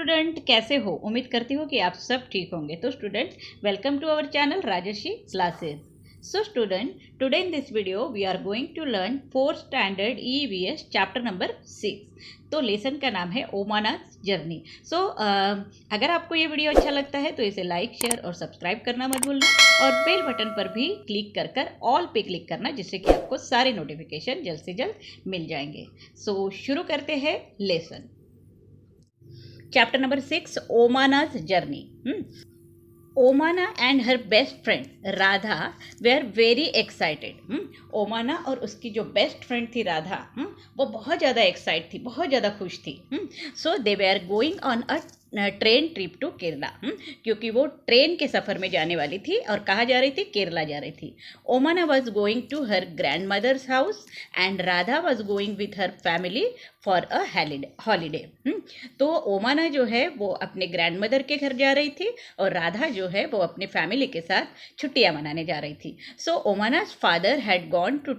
Student, कैसे हो? उम्मीद करती हूँ कि आप सब ठीक होंगे। तो student, welcome to our channel Rajarshi classes. So student, today in this video we are going to learn 4th standard EVS chapter number 6। तो लेसन का नाम है ओमाना's जर्नी। सो अगर आपको ये वीडियो अच्छा लगता है तो इसे लाइक, शेयर और सब्सक्राइब करना मत भूलना और बेल बटन पर भी क्लिक कर ऑल पे क्लिक करना, जिससे कि आपको सारे नोटिफिकेशन जल्द से जल्द मिल जाएंगे। सो शुरू करते हैं lesson. Chapter number 6, Omana's journey. Omana and her best friend Radha were very excited. Omana और उसकी जो बेस्ट फ्रेंड थी राधा, वो बहुत ज़्यादा एक्साइट थी, बहुत ज़्यादा खुश थी। So they were going on a train trip to Kerala, क्योंकि वो ट्रेन के सफ़र में जाने वाली थी। और कहाँ जा रही थी? केरला जा रही थी। Omana was going to her grandmother's house and Radha was going with her family for a holiday. तो ओमाना जो है वो अपने ग्रैंड मदर के घर जा रही थी और राधा जो है वो अपने फैमिली के साथ छुट्टियां मनाने जा रही थी। So Omana's father had gone to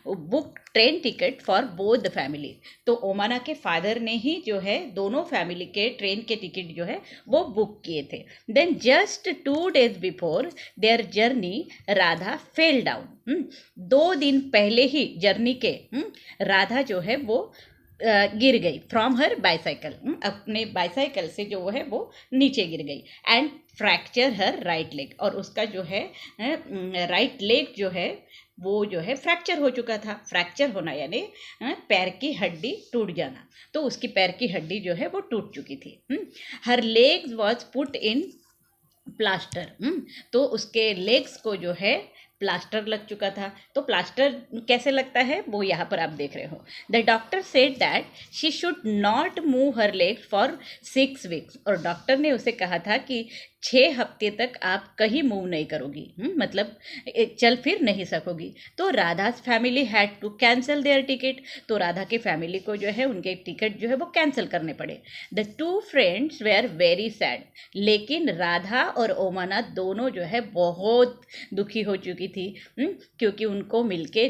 book train ticket for both the family. तो ओमाना के फादर ने ही जो है दोनों फैमिली के ट्रेन के टिकट जो है वो बुक किए थे। Then just 2 days before their journey Radha fell down. 2 दिन पहले ही जर्नी के राधा जो है वो गिर गई फ्रॉम हर बाईसाइकिल। अपने बाईसाइकिल से जो है वो नीचे गिर गई and fracture her right leg. और उसका जो है राइट लेग जो है वो जो है फ्रैक्चर हो चुका था। फ्रैक्चर होना यानी पैर की हड्डी टूट जाना। तो उसकी पैर की हड्डी जो है वो टूट चुकी थी। हर legs was put in plaster. तो उसके लेग्स को जो है प्लास्टर लग चुका था। तो प्लास्टर कैसे लगता है वो यहाँ पर आप देख रहे हो। The doctor said that she should not move her legs for 6 weeks। और डॉक्टर ने उसे कहा था कि 6 हफ्ते तक आप कहीं मूव नहीं करोगी, मतलब चल फिर नहीं सकोगी। तो Radha's family had to cancel their ticket. तो राधा के फैमिली को जो है उनके टिकट जो है वो कैंसिल करने पड़े। The 2 friends were very sad. लेकिन राधा और ओमाना दोनों जो है बहुत दुखी हो चुकी थी, क्योंकि उनको मिलके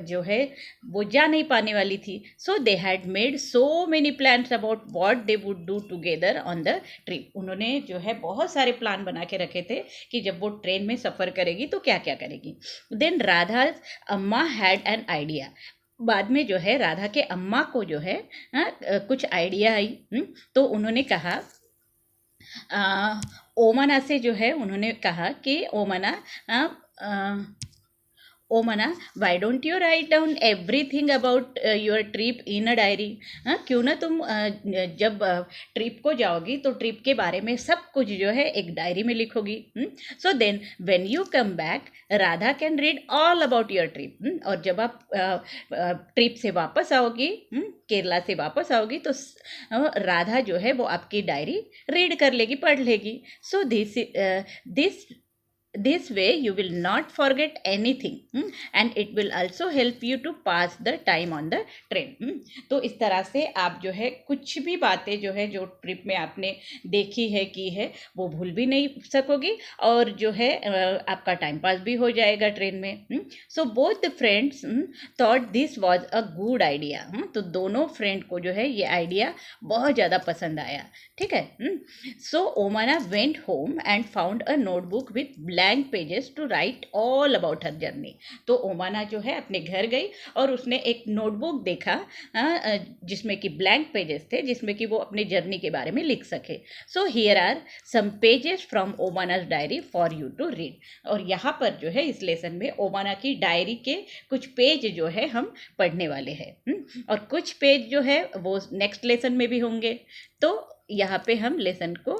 जो है वो जा नहीं पाने वाली थी। So they had made so many plans about what they would do together on the trip. उन्होंने जो है बहुत सारे प्लान बना के रखे थे कि जब वो ट्रेन में सफ़र करेगी तो क्या क्या करेगी। देन राधा अम्मा हैड एन आइडिया। बाद में जो है राधा के अम्मा को जो है कुछ आइडिया आई। तो उन्होंने कहा, ओमाना से जो है उन्होंने कहा कि Omana why don't you write down everything about your trip in a diary. क्यों ना तुम जब ट्रिप को जाओगी तो ट्रिप के बारे में सब कुछ जो है एक डायरी में लिखोगी। So then when you come back Radha can read all about your trip. और जब आप ट्रिप से वापस आओगी, केरला से वापस आओगी, तो राधा जो है वो आपकी डायरी रीड कर लेगी, पढ़ लेगी। सो this way you will not forget anything and it will also help you to pass the time on the train। तो इस तरह से आप जो है कुछ भी बातें जो है जो ट्रिप में आपने देखी है की है वो भूल भी नहीं सकोगी और जो है आपका टाइम पास भी हो जाएगा ट्रेन में। So both the friends thought this was a good idea. तो दोनों फ्रेंड को जो है ये आइडिया बहुत ज़्यादा पसंद आया। ठीक है। So Omana went home and found a notebook with blank pages to write all about her journey. तो ओमाना जो है अपने घर गई और उसने एक नोटबुक देखा जिसमें कि ब्लैंक पेजेस थे, जिसमें कि वो अपने जर्नी के बारे में लिख सके। So here are some pages from Omana's diary for you to read. और यहाँ पर जो है इस लेसन में ओमाना की डायरी के कुछ पेज जो है हम पढ़ने वाले हैं और कुछ पेज जो है वो नेक्स्ट लेसन में भी होंगे। तो यहाँ पे हम लेसन को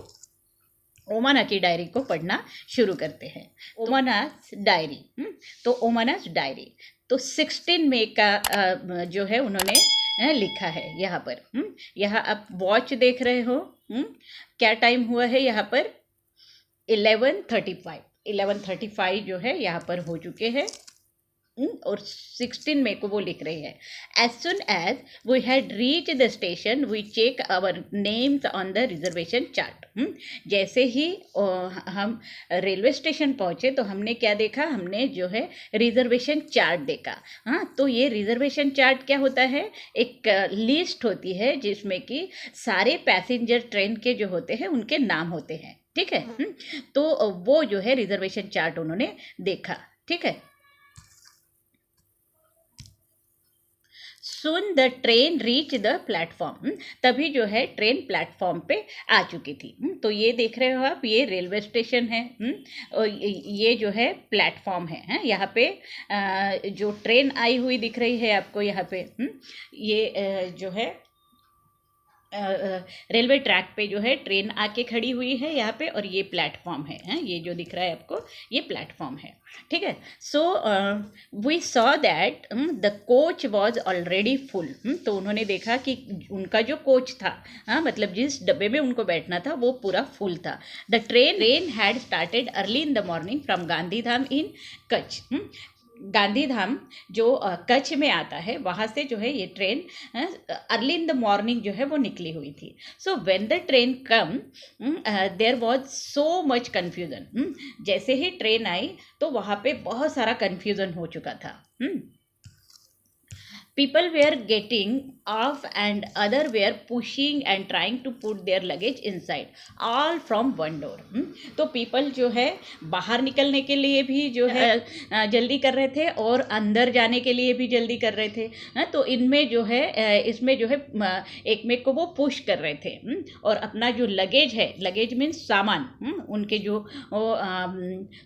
ओमाना की डायरी को पढ़ना शुरू करते हैं। ओमाना's डायरी। तो ओमाना's डायरी तो 16 मई का जो है उन्होंने लिखा है यहाँ पर। यहाँ आप वॉच देख रहे हो। क्या टाइम हुआ है यहाँ पर? 11:35 जो है यहाँ पर हो चुके हैं। और 16 मई को वो लिख रही है। As soon as we had reach the station we check our names on the reservation chart. जैसे ही हम रेलवे स्टेशन पहुंचे तो हमने क्या देखा, हमने जो है रिजर्वेशन चार्ट देखा। हाँ, तो ये रिजर्वेशन चार्ट क्या होता है, एक लिस्ट होती है जिसमें कि सारे पैसेंजर ट्रेन के जो होते हैं उनके नाम होते हैं, ठीक है। तो वो जो है रिजर्वेशन चार्ट उन्होंने देखा, ठीक है। Soon the train reach the platform, तभी जो है ट्रेन प्लेटफॉर्म पे आ चुकी थी। तो ये देख रहे हो आप, ये रेलवे स्टेशन है और ये जो है प्लेटफॉर्म है। यहाँ पे जो ट्रेन आई हुई दिख रही है आपको यहाँ पे, ये जो है रेलवे ट्रैक पे जो है ट्रेन आके खड़ी हुई है यहाँ पे, और ये प्लेटफॉर्म है, ये जो दिख रहा है आपको ये प्लेटफॉर्म है, ठीक है। So we saw that the coach was already full. तो उन्होंने देखा कि उनका जो कोच था, मतलब जिस डब्बे में उनको बैठना था वो पूरा फुल था। The train had started early in the morning from Gandhidham in Kutch. Gandhidham जो कच्छ में आता है वहाँ से जो है ये train early in the morning जो है वो निकली हुई थी। So when the train come there was so much confusion. जैसे ही ट्रेन आई तो वहाँ पे बहुत सारा कन्फ्यूजन हो चुका था। People were getting off and other were pushing and trying to put their luggage inside, all from one door. तो people जो है बाहर निकलने के लिए भी जो है जल्दी कर रहे थे और अंदर जाने के लिए भी जल्दी कर रहे थे। तो इनमें जो है इसमें जो है एक में को वो पुश कर रहे थे और अपना जो लगेज है, लगेज मीन्स सामान, उनके जो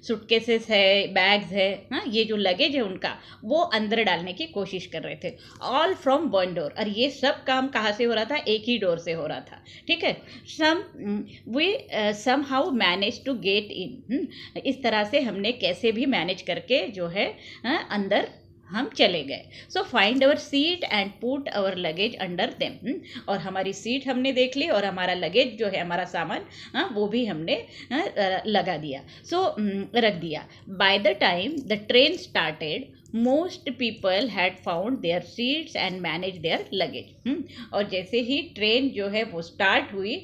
सूटकेसेस है, बैग्स है, ये जो लगेज है उनका वो अंदर डालने की कोशिश कर रहे थे। ऑल फ्रॉम वन डोर, और ये सब काम कहाँ से हो रहा था, एक ही डोर से हो रहा था, ठीक है। We somehow manage to get in, इस तरह से हमने कैसे भी मैनेज करके जो है अंदर हम चले गए। So find our seat and put our luggage under them, और हमारी सीट हमने देख ली और हमारा लगेज जो है, हमारा सामान वो भी हमने लगा दिया, रख दिया। By the time the train started most people had found there seats and manage there luggage. और जैसे ही ट्रेन जो है वो स्टार्ट हुई,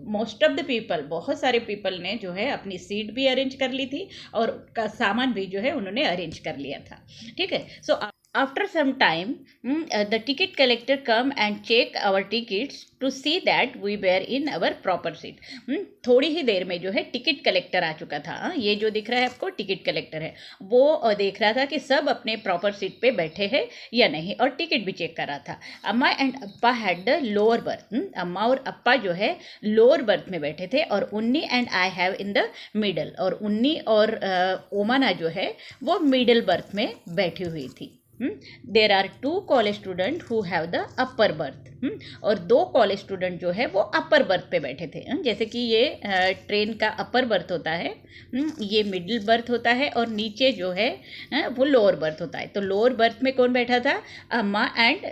मोस्ट ऑफ द पीपल, बहुत सारे पीपल ने जो है अपनी सीट भी अरेंज कर ली थी और सामान भी जो है उन्होंने अरेंज कर लिया था, ठीक है। सो after some time the ticket collector come and check our tickets to see that we were in our proper seat। थोड़ी ही देर में जो है टिकट कलेक्टर आ चुका था। ये जो दिख रहा है आपको टिकट कलेक्टर है, वो देख रहा था कि सब अपने प्रॉपर सीट पे बैठे हैं या नहीं, और टिकट भी चेक कर रहा था। अम्मा and Appa had the lower berth, अम्मा और अप्पा जो है लोअर बर्थ में बैठे थे, और उन्नी and I have in the middle, और उन्नी और ओमाना जो है वो मिडल बर्थ में बैठी हुई थी। There are 2 college student who have the upper berth, और 2 कॉलेज स्टूडेंट जो है वो अपर बर्थ पे बैठे थे। जैसे कि ये ट्रेन का अपर बर्थ होता है, ये मिडिल बर्थ होता है, और नीचे जो है वो लोअर बर्थ होता है। तो लोअर बर्थ में कौन बैठा था, अम्मा एंड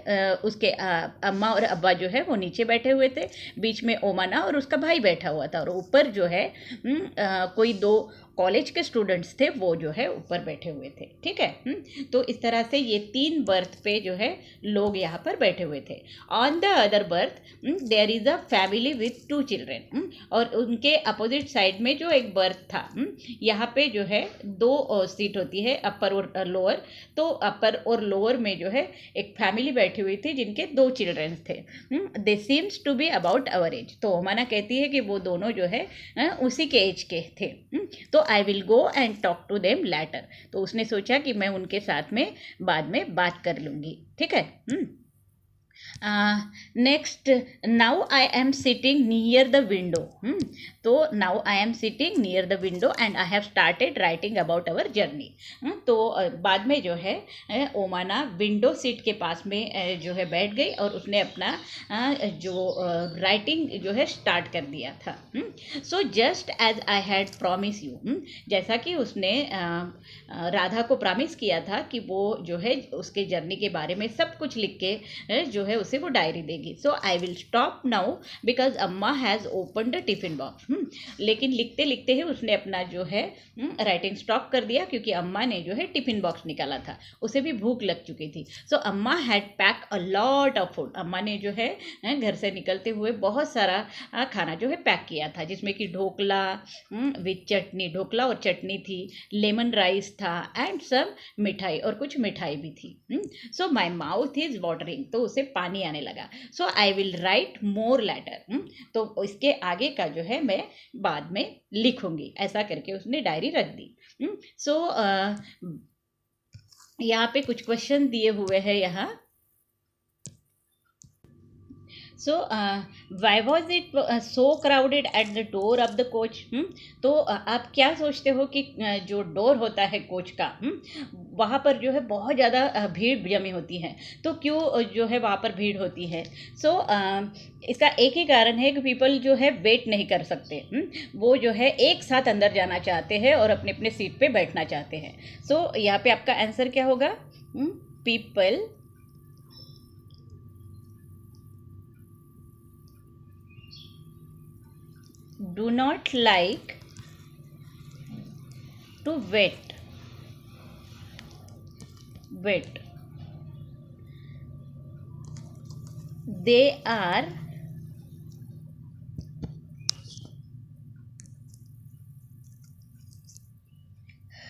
उसके अम्मा और अब्बा जो है वो नीचे बैठे हुए थे, बीच में ओमाना और उसका भाई बैठा हुआ था, और ऊपर जो है कोई 2 कॉलेज के स्टूडेंट्स थे वो जो है ऊपर बैठे हुए थे, ठीक है। तो इस तरह से ये 3 बर्थ पे जो है लोग यहाँ पर बैठे हुए थे। On the other berth there is a family with 2 children, और उनके अपोजिट साइड में जो एक बर्थ था, यहाँ पे जो है 2 सीट होती है, अपर और लोअर। तो अपर और लोअर में जो है एक फैमिली बैठी हुई थी जिनके 2 चिल्ड्रेंस थे। They seems to be about our age, तो ओमाना कहती है कि वो दोनों जो है उसी के एज के थे। तो I will go and talk to them later, तो उसने सोचा कि मैं उनके साथ में बाद में बात कर लूँगी, ठीक है। Next, now I am sitting near the window, तो now I am sitting near the window and I have started writing about our journey. तो बाद में जो है ओमाना विंडो सीट के पास में जो है बैठ गई और उसने अपना जो राइटिंग जो है स्टार्ट कर दिया था। So just as I had promise you, जैसा कि उसने राधा को प्रॉमिस किया था कि वो जो है उसके जर्नी के बारे में सब कुछ लिख के जो जो है उसे वो डायरी देगी. So I will stop now because Amma has open the tiffin box. लेकिन लिखते लिखते ही उसने अपना जो है राइटिंग स्टॉप कर दिया, क्योंकि अम्मा ने जो है टिफिन बॉक्स निकाला था. उसे भी भूख लग चुकी थी. सो अम्मा had pack a lot of food. अम्मा ने जो है घर से निकलते हुए बहुत सारा खाना जो है पैक किया था, जिसमें कि ढोकला विथ चटनी, ढोकला और चटनी थी, लेमन राइस था एंड सब मिठाई, और कुछ मिठाई भी थी. So my mouth is watering, तो उसे पानी आने लगा. So I will write more later, तो इसके आगे का जो है मैं बाद में लिखूंगी. ऐसा करके उसने डायरी रख दी. सो यहाँ पे कुछ क्वेश्चन दिए हुए हैं यहाँ. So, why was it so crowded at the door of the coach? तो आप क्या सोचते हो कि जो डोर होता है कोच का, वहाँ पर जो है बहुत ज़्यादा भीड़ जमी होती है. तो क्यों जो है वहाँ पर भीड़ होती है? सो इसका एक ही कारण है कि पीपल जो है वेट नहीं कर सकते. वो जो है एक साथ अंदर जाना चाहते हैं और अपने अपने सीट पे बैठना चाहते हैं. सो यहाँ पे आपका आंसर क्या होगा? People do not like to wait. They are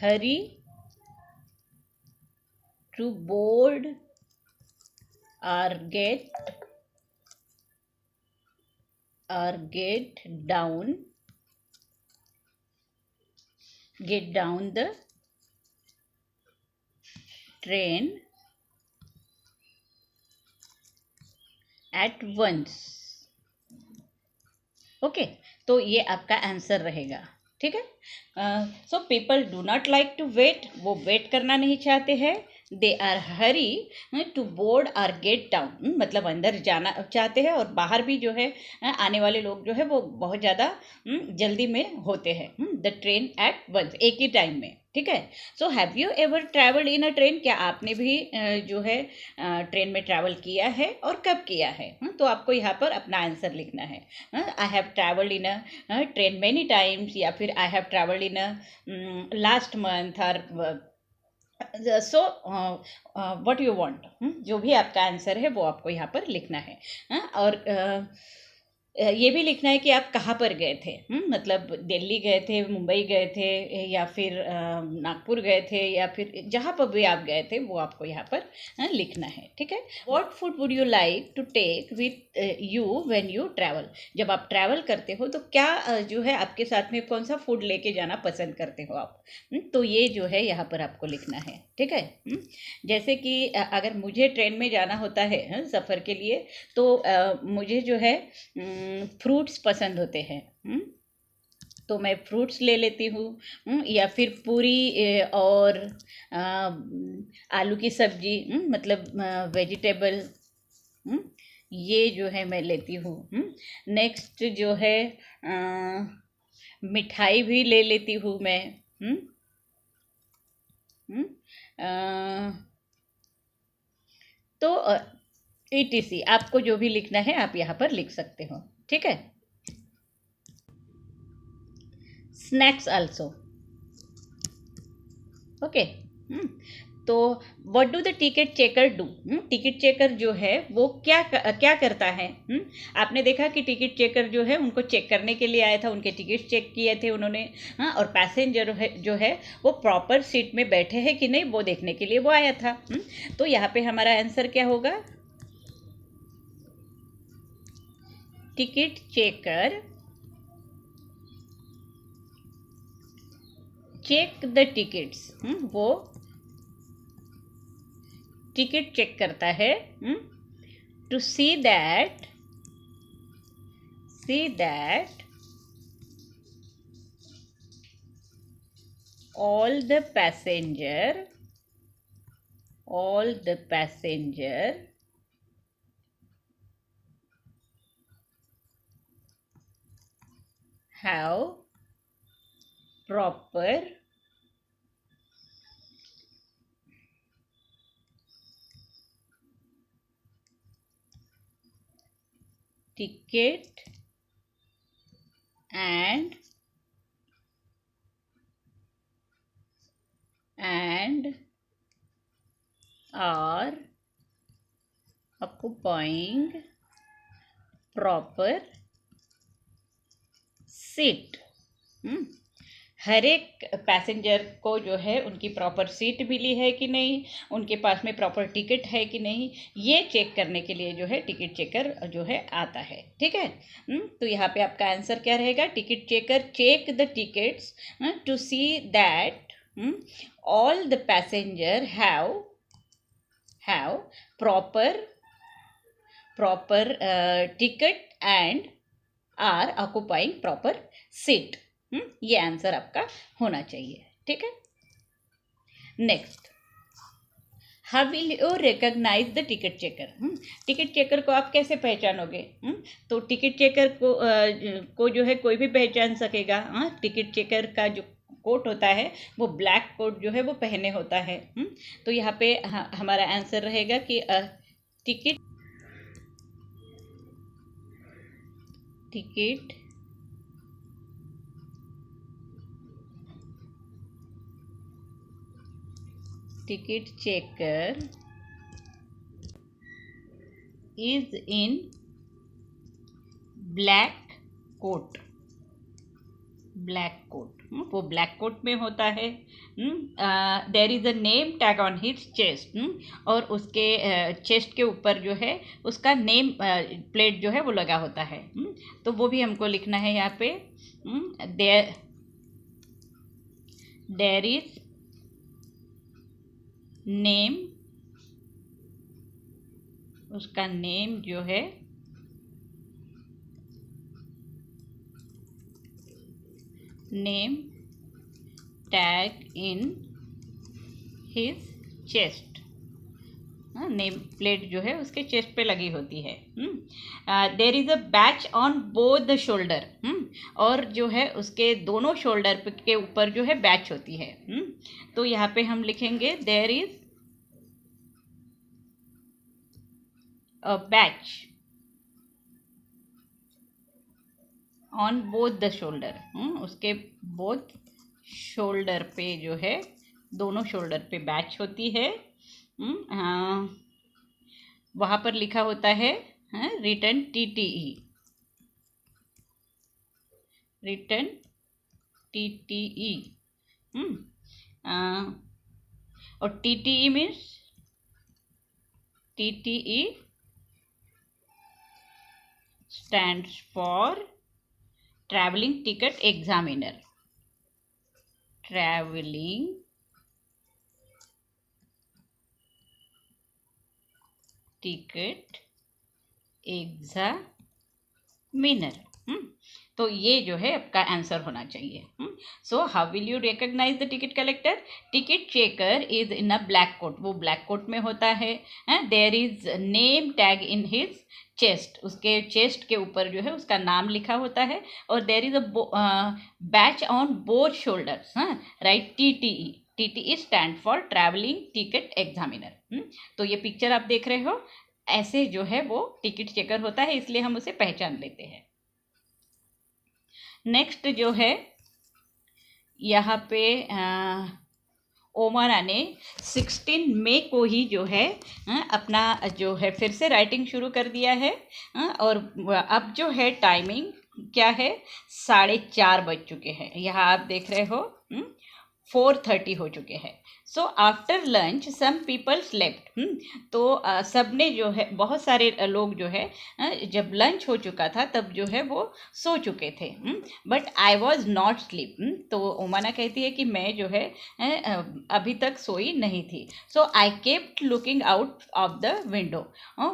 hurry to board or get down the train at once. Okay, तो ये आपका आंसर रहेगा. ठीक है. So people do not like to wait, वो वेट करना नहीं चाहते हैं. They are hurry to board or get down, मतलब अंदर जाना चाहते हैं, और बाहर भी जो है आने वाले लोग जो है वो बहुत ज़्यादा जल्दी में होते हैं. द ट्रेन एट वंस, एक ही टाइम में. ठीक है. So have you ever travelled in a train? क्या आपने भी जो है ट्रेन में ट्रैवल किया है, और कब किया है? तो आपको यहाँ पर अपना आंसर लिखना है. I have travelled in a train many times, या फिर I have travelled in a last month, और सो व्हाट यू वांट. जो भी आपका आंसर है वो आपको यहाँ पर लिखना है. और ये भी लिखना है कि आप कहाँ पर गए थे. मतलब दिल्ली गए थे, मुंबई गए थे, या फिर नागपुर गए थे, या फिर जहाँ पर भी आप गए थे वो आपको यहाँ पर लिखना है. ठीक है. What food would you like to take with you when you travel? जब आप ट्रैवल करते हो तो क्या जो है आपके साथ में कौन सा फूड लेके जाना पसंद करते हो आप? तो ये जो है यहाँ पर आपको लिखना है. ठीक है. जैसे कि अगर मुझे ट्रेन में जाना होता है सफ़र के लिए, तो मुझे जो है फ्रूट्स पसंद होते हैं. तो मैं फ्रूट्स ले लेती हूँ, या फिर पूरी और आलू की सब्जी, मतलब वेजिटेबल, ये जो है मैं लेती हूँ. नेक्स्ट जो है मिठाई भी ले लेती हूँ मैं. तो ETC आपको जो भी लिखना है आप यहाँ पर लिख सकते हो. ठीक है. Snacks also. ओके. तो what do the ticket checker do? Ticket checker जो है वो क्या करता है? आपने देखा कि टिकट चेकर जो है उनको चेक करने के लिए आया था, उनके टिकट चेक किए थे उन्होंने. और पैसेंजर जो है वो प्रॉपर सीट में बैठे हैं कि नहीं वो देखने के लिए वो आया था. तो यहाँ पे हमारा आंसर क्या होगा? Ticket checker check the tickets. वो टिकट चेक करता है to see that all the passenger have proper ticket and are occupying proper seat. हर एक पैसेंजर को जो है उनकी प्रॉपर सीट मिली है कि नहीं, उनके पास में प्रॉपर टिकट है कि नहीं, ये चेक करने के लिए जो है टिकट चेकर जो है आता है। ठीक है, तो यहाँ पे आपका आंसर क्या रहेगा? Ticket checker check the tickets to see that all the passenger have proper ticket and are occupying proper seat. ये आंसर आपका होना चाहिए। ठीक है, next, how will you recognise the ticket checker? Ticket checker को आप कैसे पहचानोगे? तो टिकट चेकर को जो है कोई भी पहचान सकेगा। टिकट चेकर का जो कोट होता है वो ब्लैक कोट जो है वो पहने होता है। तो यहाँ पे हमारा आंसर रहेगा कि ticket checker is in black coat. वो ब्लैक कोट में होता है। There is a name tag on his chest, और उसके चेस्ट के ऊपर जो है उसका नेम प्लेट जो है वो लगा होता है। तो वो भी हमको लिखना है यहाँ पे। देयर इज नेम, उसका नेम जो है name tag in his chest, name plate जो है उसके चेस्ट पे लगी होती है। There is a badge on both the shoulder, और जो है उसके दोनों शोल्डर के ऊपर जो है बैच होती है। तो यहाँ पे हम लिखेंगे there is a badge on both the shoulder, उसके बोथ शोल्डर पे जो है दोनों शोल्डर पे बैच होती है। वहाँ पर लिखा होता है रिटन TTE, रिटन TTE। और TTE means TTE stands for traveling ticket examiner, traveling ticket examiner। तो ये जो है आपका आंसर होना चाहिए। So how will you recognise the ticket collector? Ticket checker is in a black coat, वो black coat में होता है। There is name tag in his chest, उसके चेस्ट के ऊपर जो है उसका नाम लिखा होता है। और there is a badge on both shoulders, right, TTE stand for travelling ticket examiner. तो ये पिक्चर आप देख रहे हो, ऐसे जो है वो टिकट चेकर होता है, इसलिए हम उसे पहचान लेते हैं। नेक्स्ट जो है यहाँ पे ओमाना ने 16 मई को ही जो है अपना जो है फिर से राइटिंग शुरू कर दिया है। और अब जो है टाइमिंग क्या है, 4:30 बज चुके हैं। यहाँ आप देख रहे हो 4:30 हो चुके हैं। So after lunch some people slept, तो सब ने जो है, बहुत सारे लोग जो है जब लंच हो चुका था तब जो है वो सो चुके थे। But I was not sleep, तो ओमाना कहती है कि मैं जो है अभी तक सोई नहीं थी। So I kept looking out of the window,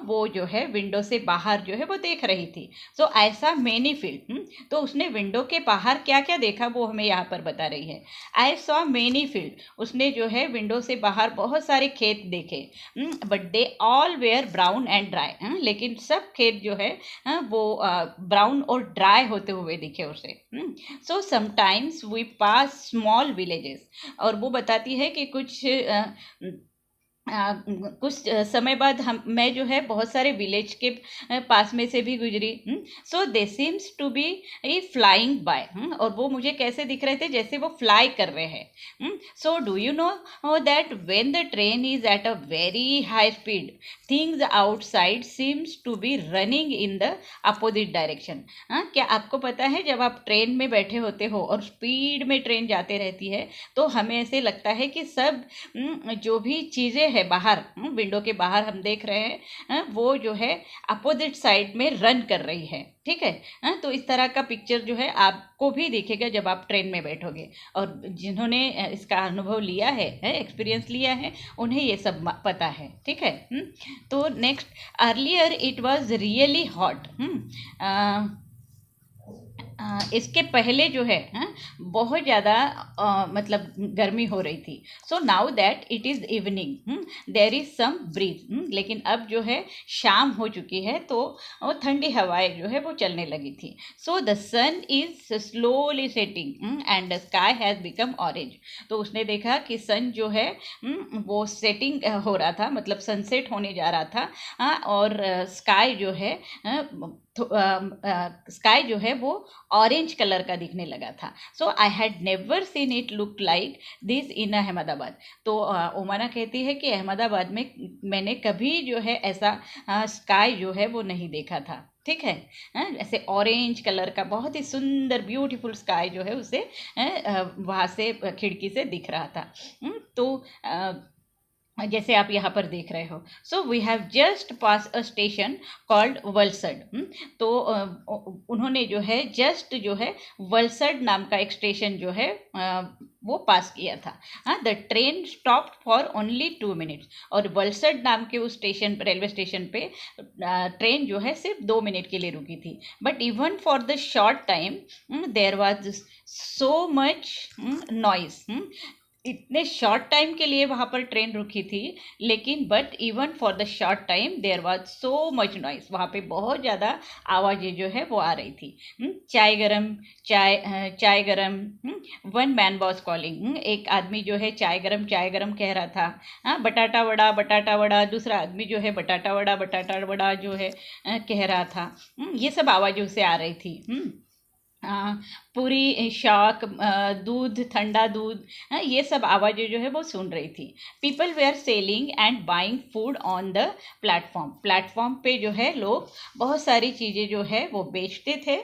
वो जो है विंडो से बाहर जो है वो देख रही थी। So I saw many field, तो उसने विंडो के बाहर क्या क्या देखा वो हमें यहाँ पर बता रही है। आई सॉ मेनी फील्ड, उसने जो है विंडो से बाहर बहुत सारे खेत देखे। But they all were brown and dry, लेकिन सब खेत जो है वो ब्राउन और ड्राई होते हुए दिखे उसे। So sometimes we pass small villages, और वो बताती है कि कुछ कुछ समय बाद मैं जो है बहुत सारे विलेज के पास में से भी गुजरी। So they seems to be flying by. और वो मुझे कैसे दिख रहे थे, जैसे वो फ्लाई कर रहे हैं। So do you know that when the train is at a very high speed, things outside seems to be running in the opposite direction. क्या आपको पता है, जब आप ट्रेन में बैठे होते हो और स्पीड में ट्रेन जाते रहती है, तो हमें ऐसे लगता है कि सब जो भी चीज़ें है बाहर, विंडो के बाहर हम देख रहे हैं, वो जो है अपोजिट साइड में रन कर रही है। ठीक है। तो इस तरह का पिक्चर जो है आपको भी दिखेगा जब आप ट्रेन में बैठोगे। और जिन्होंने इसका अनुभव लिया है, एक्सपीरियंस लिया है, उन्हें ये सब पता है। ठीक है। तो next, earlier it was really hot. इसके पहले जो है बहुत ज़्यादा मतलब गर्मी हो रही थी। So now that it is evening, there is some breeze. लेकिन अब जो है शाम हो चुकी है, तो वो ठंडी हवाएं जो है वो चलने लगी थी। So the sun is slowly setting and the sky has become orange. तो उसने देखा कि सन जो है वो सेटिंग हो रहा था, मतलब सनसेट होने जा रहा था। और स्काई जो है स्काई जो है वो ऑरेंज कलर का दिखने लगा था। So I had never seen it look like this in Ahmedabad. तो ओमाना कहती है कि अहमदाबाद में मैंने कभी जो है ऐसा स्काई जो है वो नहीं देखा था। ठीक है। ऐसे ऑरेंज कलर का बहुत ही सुंदर ब्यूटीफुल स्काई जो है उसे वहाँ से खिड़की से दिख रहा था। तो जैसे आप यहाँ पर देख रहे हो। So we have just pass a station called Valsad. तो उन्होंने जो है जस्ट जो है वलसड नाम का एक स्टेशन जो है वो पास किया था। The train stop for only 2 minutes. और वलसड नाम के उस स्टेशन, रेलवे स्टेशन पे ट्रेन जो है सिर्फ 2 मिनट के लिए रुकी थी। But even for the short time there was so much noise. इतने शॉर्ट टाइम के लिए वहाँ पर ट्रेन रुकी थी, लेकिन but even for the short time there was so much noise. वहाँ पे बहुत ज़्यादा आवाज़ें जो है वो आ रही थी। चाय गरम, चाय गरम। One man was calling. एक आदमी जो है चाय गरम कह रहा था। बटाटा वड़ा, बटाटा वड़ा। दूसरा आदमी जो है बटाटा वड़ा जो है कह रहा था। ये सब आवाज़ें उसे आ रही थी। पूरी शाक, दूध, ठंडा दूध, ये सब आवाज़ें जो है वो सुन रही थी। People they are selling and buying food on the platform पे जो है लोग बहुत सारी चीज़ें जो है वो बेचते थे।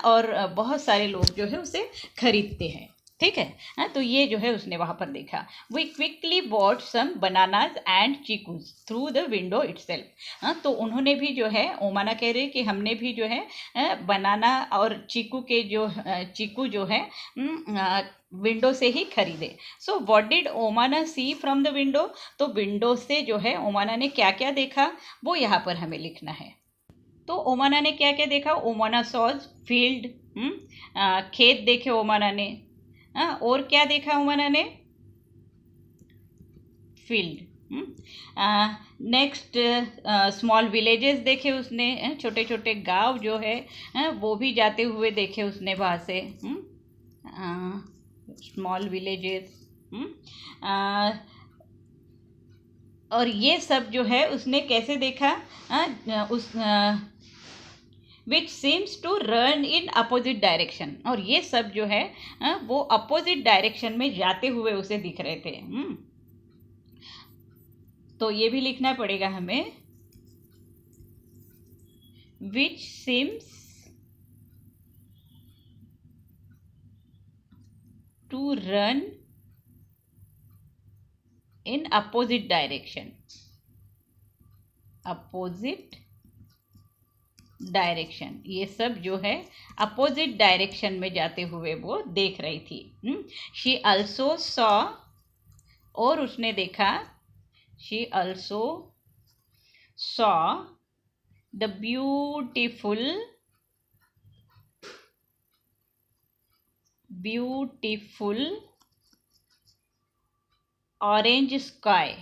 और बहुत सारे लोग जो है उसे खरीदते हैं। ठीक है। तो ये जो है उसने वहाँ पर देखा। We quickly bought some bananas and chikoos through the window itself. तो उन्होंने भी जो है, ओमाना कह रहे कि हमने भी जो है बनाना और चीकू जो है विंडो से ही खरीदे। So what did Omana see from the window. तो विंडो से जो है ओमाना ने क्या क्या देखा वो यहाँ पर हमें लिखना है। तो ओमाना ने क्या क्या देखा। ओमाना सॉज फील्ड, खेत देखे ओमाना ने। और क्या देखा ओमाना ने, फील्ड। नेक्स्ट, स्मॉल विलेजेस देखे उसने, छोटे छोटे गांव जो है वो भी जाते हुए देखे उसने वहाँ से। Small villages. और ये सब जो है उसने कैसे देखा, उस which seems to run in opposite direction. और ये सब जो है वो अपोजिट डायरेक्शन में जाते हुए उसे दिख रहे थे। तो ये भी लिखना पड़ेगा हमें, which seems to run in opposite direction. Opposite direction, ये सब जो है अपोजिट डायरेक्शन में जाते हुए वो देख रही थी। शी अल्सो सॉ, और उसने देखा, she also saw the beautiful orange sky.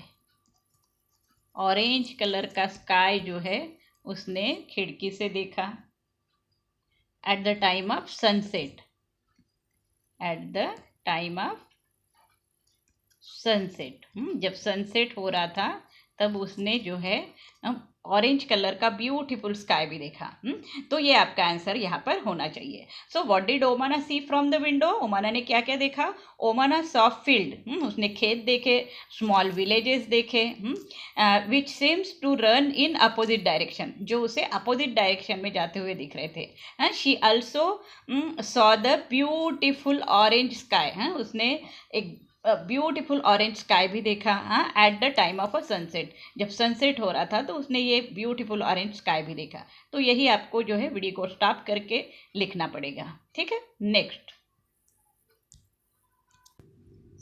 Orange colour का स्काई जो है उसने खिड़की से देखा। At the time of sunset, at the time of sunset, जब सनसेट हो रहा था तब उसने जो है ऑरेंज कलर का ब्यूटीफुल स्काई भी देखा। तो ये आपका आंसर यहाँ पर होना चाहिए। So what did Omana see from the window? Omana ने क्या क्या देखा? ओमाना सॉ फील्ड, उसने खेत देखे, स्मॉल विलेजेस देखे, which seems to run in opposite direction, जो उसे अपोजिट डायरेक्शन में जाते हुए दिख रहे थे। She also saw the beautiful orange sky, उसने एक ब्यूटीफुल ऑरेंज स्काई भी देखा at the time of a sunset, जब सनसेट हो रहा था तो उसने ये ब्यूटीफुल ऑरेंज स्काई भी देखा। तो यही आपको जो है वीडियो को स्टॉप करके लिखना पड़ेगा, ठीक है। Next,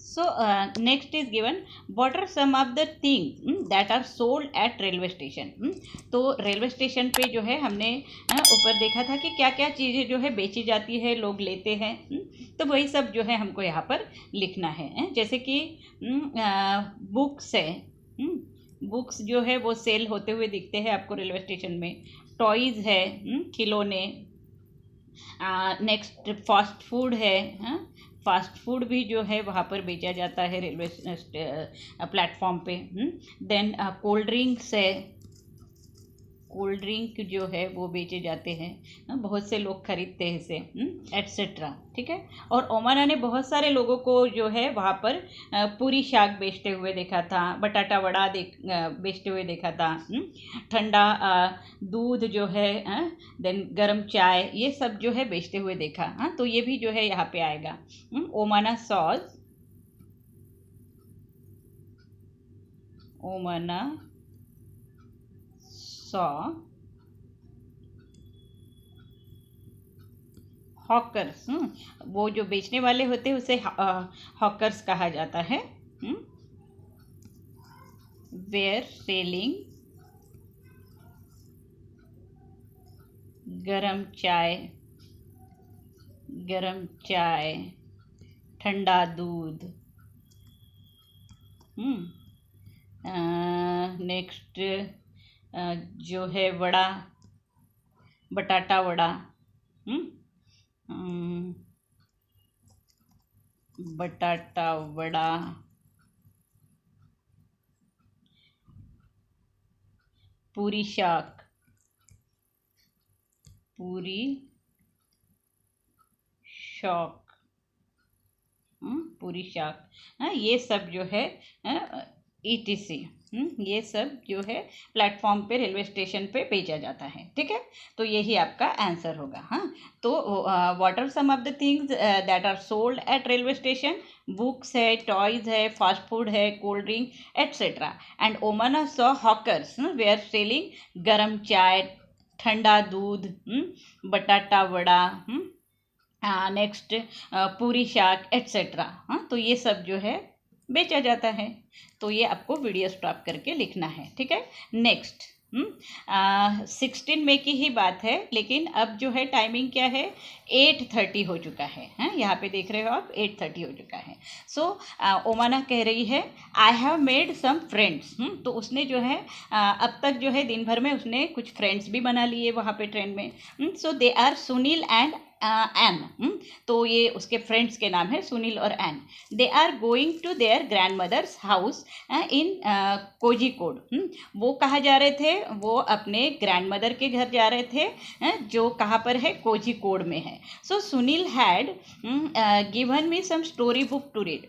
so next is given, what are some of the things that are sold at railway station? तो रेलवे स्टेशन पे जो है हमने ऊपर देखा था कि क्या क्या चीज़ें जो है बेची जाती है, लोग लेते हैं। तो वही सब जो है हमको यहाँ पर लिखना है। जैसे कि बुक्स है, बुक्स जो है वो सेल होते हुए दिखते हैं आपको रेलवे स्टेशन में। टॉयज़ है, खिलौने। नेक्स्ट फास्ट फूड है, फास्ट फूड भी जो है वहाँ पर बेचा जाता है रेलवे प्लेटफॉर्म पे। देन कोल्ड ड्रिंक्स है, कोल्ड ड्रिंक जो है वो बेचे जाते हैं, बहुत से लोग खरीदते हैं इसे, एट्सेट्रा, ठीक है। और ओमाना ने बहुत सारे लोगों को जो है वहाँ पर पूरी शाक बेचते हुए देखा था, बटाटा वड़ा बेचते हुए देखा था, ठंडा दूध जो है, देन गरम चाय, ये सब जो है बेचते हुए देखा। तो ये भी जो है यहाँ पे आएगा। ओमाना सॉस, ओमाना हॉकर्स, वो जो बेचने वाले होते हैं उसे हॉकर्स कहा जाता है। वेयर सेलिंग गरम चाय, ठंडा दूध। नेक्स्ट जो है वड़ा, बटाटा वड़ा, बटाटा वड़ा, पूरी शाक, पूरी शाक, ये सब जो है ETC, ये सब जो है प्लेटफॉर्म पे रेलवे स्टेशन पे बेचा जाता है, ठीक है। तो यही आपका आंसर होगा। तो what are some of the things that are sold at railway station? Books है, टॉयज़ है, फास्ट फूड है, cold drink etcetera. And Omana saw hawkers were selling garam chai, ठंडा दूध, बटाटा वड़ा, नेक्स्ट पूरी शाक एट्सेट्रा। तो ये सब जो है बेचा जाता है। तो ये आपको वीडियो स्टॉप करके लिखना है, ठीक है। नेक्स्ट 16 मई की ही बात है, लेकिन अब जो है टाइमिंग क्या है, 8:30 हो चुका है। यहाँ पे देख रहे हो आप, 8:30 हो चुका है। सो ओमाना कह रही है I have made some friends. तो उसने जो है अब तक जो है दिन भर में उसने कुछ फ्रेंड्स भी बना लिए वहाँ पे ट्रेन में। So they are Sunil and Ann. तो ये उसके फ्रेंड्स के नाम है, सुनील और Ann. They are going to their grandmother's house in Kozhikode. वो कहाँ जा रहे थे? वो अपने ग्रैंड मदर के घर जा रहे थे, जो कहाँ पर है, कोझिकोड में है। So Sunil had given me some story book to read.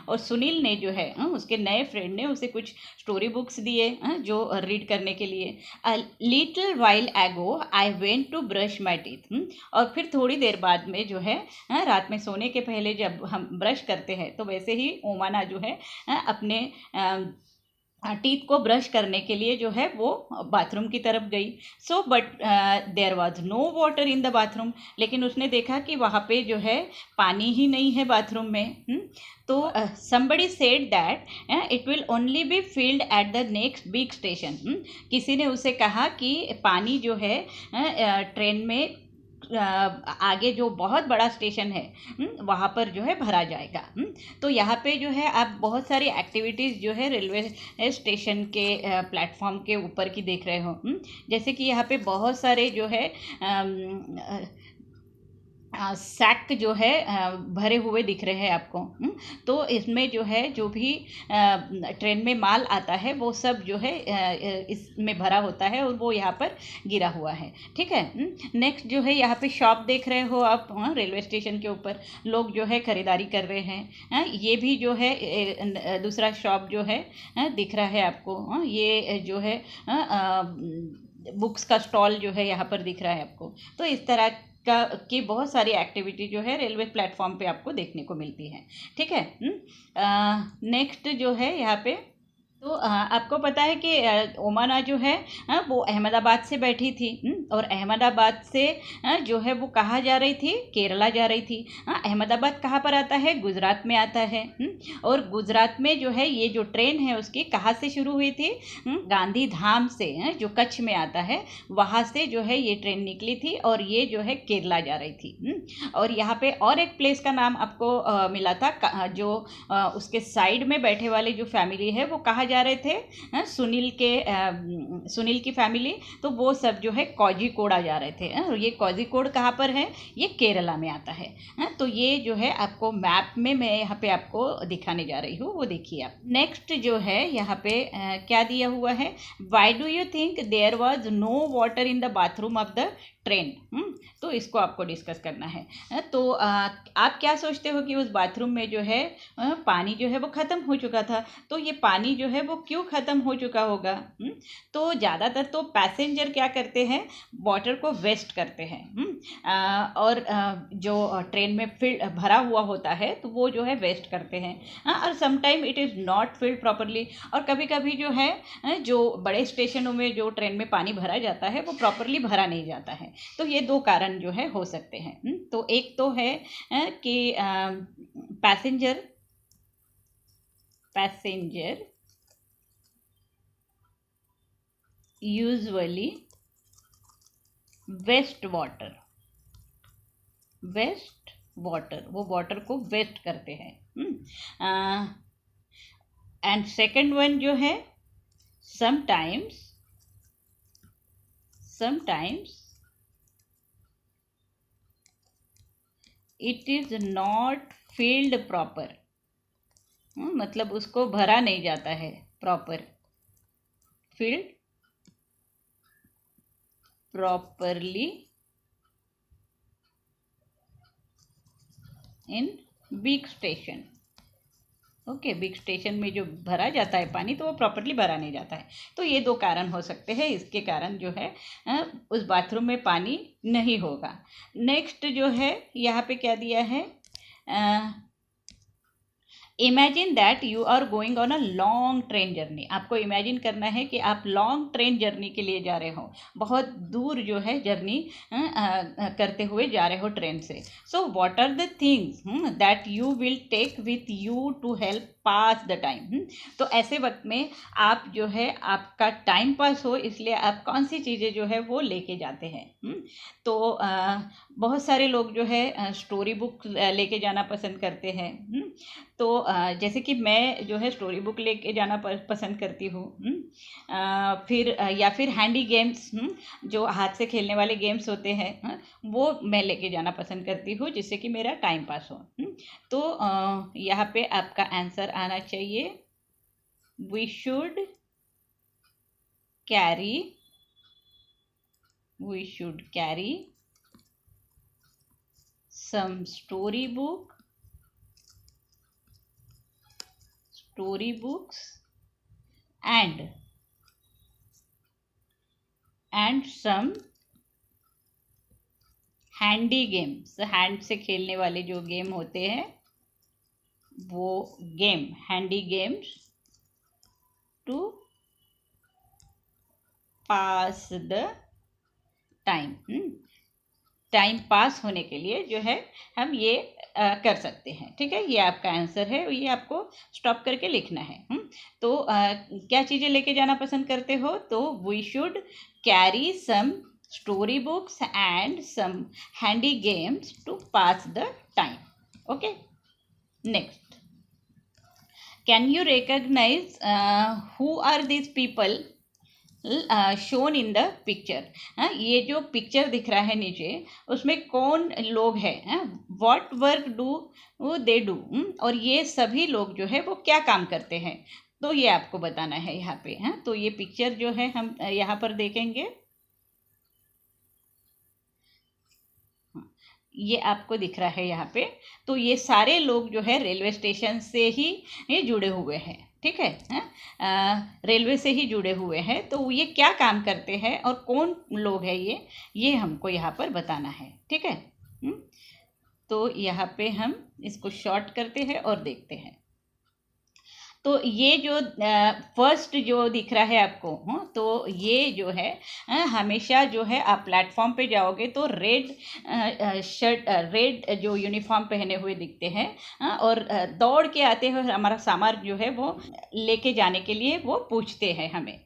और सुनील ने जो है उसके नए फ्रेंड ने उसे कुछ स्टोरी बुक्स दिए जो रीड करने के लिए। अ little while ago I went to brush my teeth. और फिर थोड़ी देर बाद में जो है रात में सोने के पहले जब हम ब्रश करते हैं तो वैसे ही ओमाना जो है अपने टीथ को ब्रश करने के लिए जो है वो बाथरूम की तरफ गई। So but there was no water in the bathroom. लेकिन उसने देखा कि वहाँ पे जो है पानी ही नहीं है बाथरूम में। तो somebody said that it will only be filled at the next big station। किसी ने उसे कहा कि पानी जो है ट्रेन में आगे जो बहुत बड़ा स्टेशन है वहाँ पर जो है भरा जाएगा। तो यहाँ पे जो है आप बहुत सारी एक्टिविटीज़ जो है रेलवे स्टेशन के प्लेटफॉर्म के ऊपर की देख रहे हो। जैसे कि यहाँ पे बहुत सारे जो है सैक जो है भरे हुए दिख रहे हैं आपको। तो इसमें जो है जो भी ट्रेन में माल आता है वो सब जो है इसमें भरा होता है और वो यहाँ पर गिरा हुआ है। ठीक है। नेक्स्ट जो है यहाँ पे शॉप देख रहे हो आप, रेलवे स्टेशन के ऊपर लोग जो है खरीदारी कर रहे हैं। ये भी जो है दूसरा शॉप जो है दिख रहा है आपको। ये जो है बुक्स का स्टॉल जो है यहाँ पर दिख रहा है आपको। तो इस तरह की बहुत सारी एक्टिविटी जो है रेलवे प्लेटफॉर्म पे आपको देखने को मिलती है। ठीक है। नेक्स्ट जो है यहाँ पे तो आपको पता है कि ओमाना जो है वो अहमदाबाद से बैठी थी। और अहमदाबाद से जो है वो कहाँ जा रही थी, केरला जा रही थी। अहमदाबाद कहाँ पर आता है, गुजरात में आता है। और गुजरात में जो है ये जो ट्रेन है उसकी कहाँ से शुरू हुई थी, गांधी धाम से, जो कच्छ में आता है वहाँ से जो है ये ट्रेन निकली थी और ये जो है केरला जा रही थी। और यहाँ पे और एक प्लेस का नाम आपको मिला था, जो उसके साइड में बैठे वाले जो फैमिली है वो कहाँ जा रहे थे, सुनील की फैमिली। तो वो सब जो है कोझिकोड जा रहे थे। और ये कोझिकोड कहाँ पर है, ये केरला में आता है। तो ये जो है आपको मैप में मैं यहाँ पे आपको दिखाने जा रही हूँ, वो देखिए आप। नेक्स्ट जो है यहाँ पे क्या दिया हुआ है, why do you think there was no water in the bathroom of the train. तो इसको आपको डिस्कस करना है। तो आप क्या सोचते हो कि उस बाथरूम में जो है पानी जो है वो ख़त्म हो चुका था। तो ये पानी जो है वो क्यों ख़त्म हो चुका होगा। तो ज़्यादातर तो पैसेंजर क्या करते हैं, वाटर को वेस्ट करते हैं। और जो ट्रेन में फिल भरा हुआ होता है तो वो जो है वेस्ट करते हैं। और sometime it is not filled properly. और कभी कभी जो है जो बड़े स्टेशनों में जो ट्रेन में पानी भरा जाता है वो प्रॉपरली भरा नहीं जाता है। तो ये दो कारण जो है हो सकते हैं। तो एक तो है कि पैसेंजर यूजुअली वेस्ट वाटर, वो वाटर को वेस्ट करते हैं। एंड सेकंड वन जो है, sometimes it is not field proper. मतलब उसको भरा नहीं जाता है proper, field properly in big station. Okay, big station में जो भरा जाता है पानी तो वो प्रॉपरली भरा नहीं जाता है। तो ये दो कारण हो सकते हैं, इसके कारण जो है उस बाथरूम में पानी नहीं होगा। नेक्स्ट जो है यहाँ पे क्या दिया है, imagine that you are going on a long train journey. आपको इमेजिन करना है कि आप लॉन्ग ट्रेन जर्नी के लिए जा रहे हो, बहुत दूर जो है जर्नी करते हुए जा रहे हो ट्रेन से। So what are the things that you will take with you to help pass the time. तो ऐसे वक्त में आप जो है आपका टाइम पास हो, इसलिए आप कौन सी चीज़ें जो है वो लेके जाते हैं। तो बहुत सारे लोग जो है स्टोरी बुक लेके जाना पसंद करते हैं। तो जैसे कि मैं जो है स्टोरी बुक लेके जाना पसंद करती हूँ। फिर या फिर हैंडी गेम्स, जो हाथ से खेलने वाले गेम्स होते हैं वो मैं लेके जाना पसंद करती हूँ, जिससे कि मेरा टाइम पास हो। तो यहाँ पे आपका आंसर आना चाहिए, we should carry some storybooks and some handy games। Hand से खेलने वाले जो गेम होते हैं वो game, handy games, to pass the time. Time pass होने के लिए जो है हम ये कर सकते हैं। ठीक है, ये आपका आंसर है, ये आपको स्टॉप करके लिखना है। तो क्या चीज़ें लेके जाना पसंद करते हो, तो we should carry some story books and some handy games to pass the time. Okay, next, can you recognise who are these people shown in the picture. ये जो पिक्चर दिख रहा है नीचे, उसमें कौन लोग हैं, what work do they do, और ये सभी लोग जो है वो क्या काम करते हैं, तो ये आपको बताना है यहाँ पे। तो ये पिक्चर जो है हम यहाँ पर देखेंगे, ये आपको दिख रहा है यहाँ पे। तो ये सारे लोग जो है रेलवे स्टेशन से ही ये जुड़े हुए हैं, ठीक है, रेलवे से ही जुड़े हुए हैं। तो ये क्या काम करते हैं और कौन लोग हैं ये हमको यहाँ पर बताना है, ठीक है। तो यहाँ पे हम इसको शॉर्ट करते हैं और देखते हैं। तो ये जो फर्स्ट जो दिख रहा है आपको, तो ये जो है हमेशा जो है आप प्लेटफॉर्म पे जाओगे तो रेड शर्ट, रेड जो यूनिफॉर्म पहने हुए दिखते हैं, और दौड़ के आते हुए हमारा सामान जो है वो लेके जाने के लिए वो पूछते हैं हमें।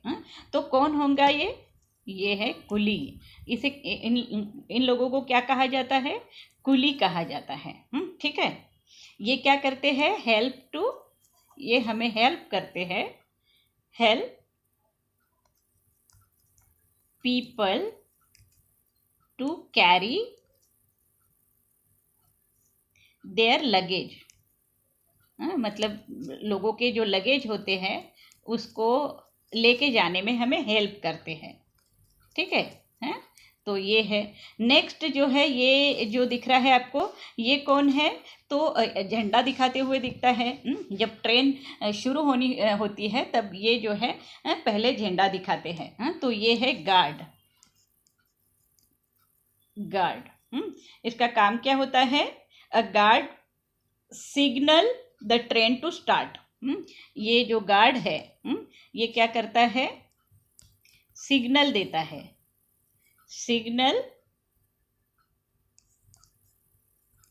तो कौन होगा ये है कुली। इसे इन लोगों को क्या कहा जाता है, कुली कहा जाता है, ठीक है। ये क्या करते हैं, हेल्प टू, ये हमें हेल्प करते हैं, help people to carry their luggage. मतलब लोगों के जो लगेज होते हैं उसको लेके जाने में हमें हेल्प करते हैं, ठीक है। तो ये है। नेक्स्ट जो है, ये जो दिख रहा है आपको, ये कौन है, तो झंडा दिखाते हुए दिखता है। जब ट्रेन शुरू होती है तब ये जो है पहले झंडा दिखाते हैं। तो ये है गार्ड। इसका काम क्या होता है, a guard signal the train to start. ये जो गार्ड है ये क्या करता है, सिग्नल देता है, सिग्नल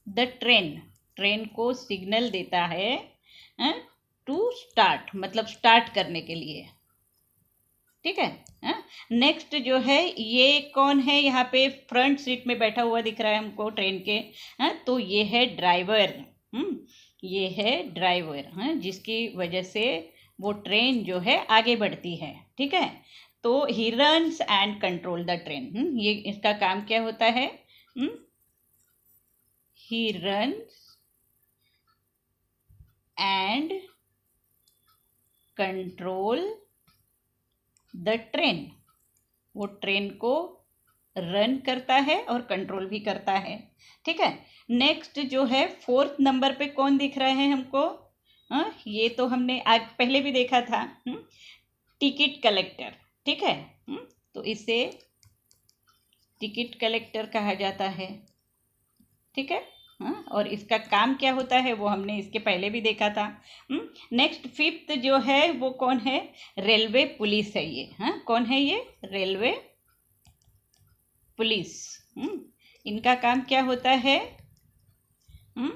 द ट्रेन को सिग्नल देता है टू स्टार्ट, मतलब स्टार्ट करने के लिए, ठीक है। नेक्स्ट जो है, ये कौन है, यहाँ पे फ्रंट सीट में बैठा हुआ दिख रहा है हमको ट्रेन के, तो ये है ड्राइवर। ये है ड्राइवर, जिसकी वजह से वो ट्रेन जो है आगे बढ़ती है, ठीक है। तो he runs and control the train. ये इसका काम क्या होता है, he runs and control the train. वो ट्रेन को रन करता है और कंट्रोल भी करता है, ठीक है। नेक्स्ट जो है, फोर्थ नंबर पे कौन दिख रहा है हमको, ये तो हमने आज पहले भी देखा था, टिकट कलेक्टर, ठीक है। तो इसे टिकट कलेक्टर कहा जाता है, ठीक है। और इसका काम क्या होता है वो हमने इसके पहले भी देखा था। नेक्स्ट फिफ्थ जो है वो कौन है, रेलवे पुलिस है ये। कौन है ये, रेलवे पुलिस। इनका काम क्या होता है,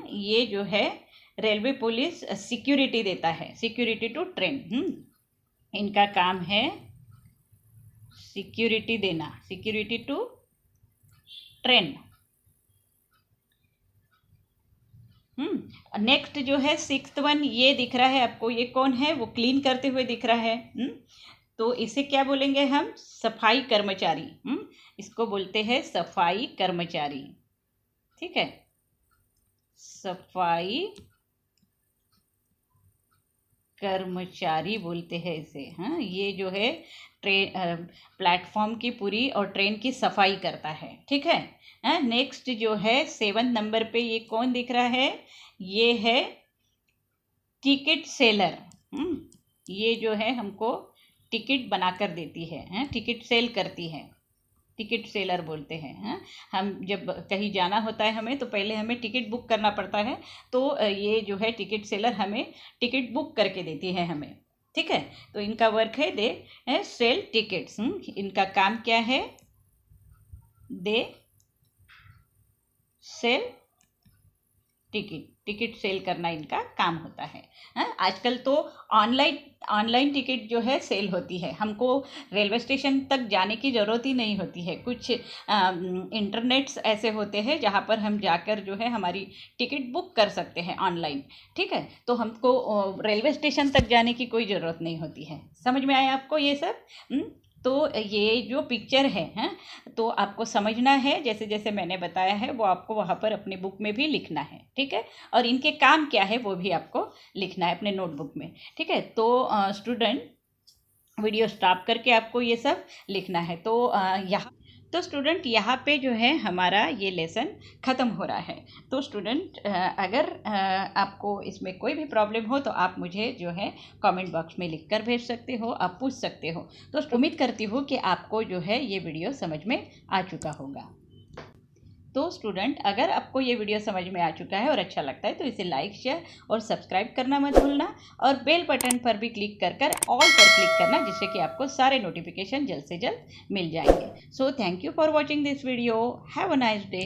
ये जो है रेलवे पुलिस सिक्योरिटी देता है, सिक्योरिटी टू ट्रेन। इनका काम है सिक्योरिटी देना, सिक्योरिटी टू ट्रेन। नेक्स्ट जो है सिक्स्थ वन, ये दिख रहा है आपको, ये कौन है, वो क्लीन करते हुए दिख रहा है। तो इसे क्या बोलेंगे हम, सफाई कर्मचारी। इसको बोलते हैं सफाई कर्मचारी, ठीक है, सफाई कर्मचारी बोलते हैं इसे। ये जो है ट्रेन प्लेटफॉर्म की पूरी और ट्रेन की सफाई करता है, ठीक है। नेक्स्ट जो है 7 नंबर पे ये कौन दिख रहा है, ये है टिकट सेलर। ये जो है हमको टिकट बनाकर देती है, टिकट सेल करती है, टिकट सेलर बोलते हैं। हम जब कहीं जाना होता है हमें, तो पहले हमें टिकट बुक करना पड़ता है, तो ये जो है टिकट सेलर हमें टिकट बुक करके देती है हमें, ठीक है। तो इनका वर्क है दे सेल टिकट्स। इनका काम क्या है, दे सेल टिकट सेल करना इनका काम होता है। आजकल तो ऑनलाइन टिकट जो है सेल होती है, हमको रेलवे स्टेशन तक जाने की ज़रूरत ही नहीं होती है। कुछ इंटरनेट्स ऐसे होते हैं जहाँ पर हम जाकर जो है हमारी टिकट बुक कर सकते हैं ऑनलाइन, ठीक है। तो हमको रेलवे स्टेशन तक जाने की कोई ज़रूरत नहीं होती है। समझ में आया आपको ये सब। तो ये जो पिक्चर है हैं, तो आपको समझना है, जैसे जैसे मैंने बताया है वो आपको वहाँ पर अपनी बुक में भी लिखना है, ठीक है। और इनके काम क्या है वो भी आपको लिखना है अपने नोटबुक में, ठीक है। तो स्टूडेंट वीडियो स्टॉप करके आपको ये सब लिखना है। तो स्टूडेंट यहाँ पे जो है हमारा ये लेसन ख़त्म हो रहा है। तो स्टूडेंट अगर आपको इसमें कोई भी प्रॉब्लम हो तो आप मुझे जो है कमेंट बॉक्स में लिख कर भेज सकते हो, आप पूछ सकते हो। तो उम्मीद करती हूँ कि आपको जो है ये वीडियो समझ में आ चुका होगा। तो स्टूडेंट अगर आपको ये वीडियो समझ में आ चुका है और अच्छा लगता है तो इसे लाइक, शेयर और सब्सक्राइब करना मत भूलना, और बेल बटन पर भी क्लिक कर ऑल पर क्लिक करना, जिससे कि आपको सारे नोटिफिकेशन जल्द से जल्द मिल जाएंगे। So thank you for watching this video. Have a nice day.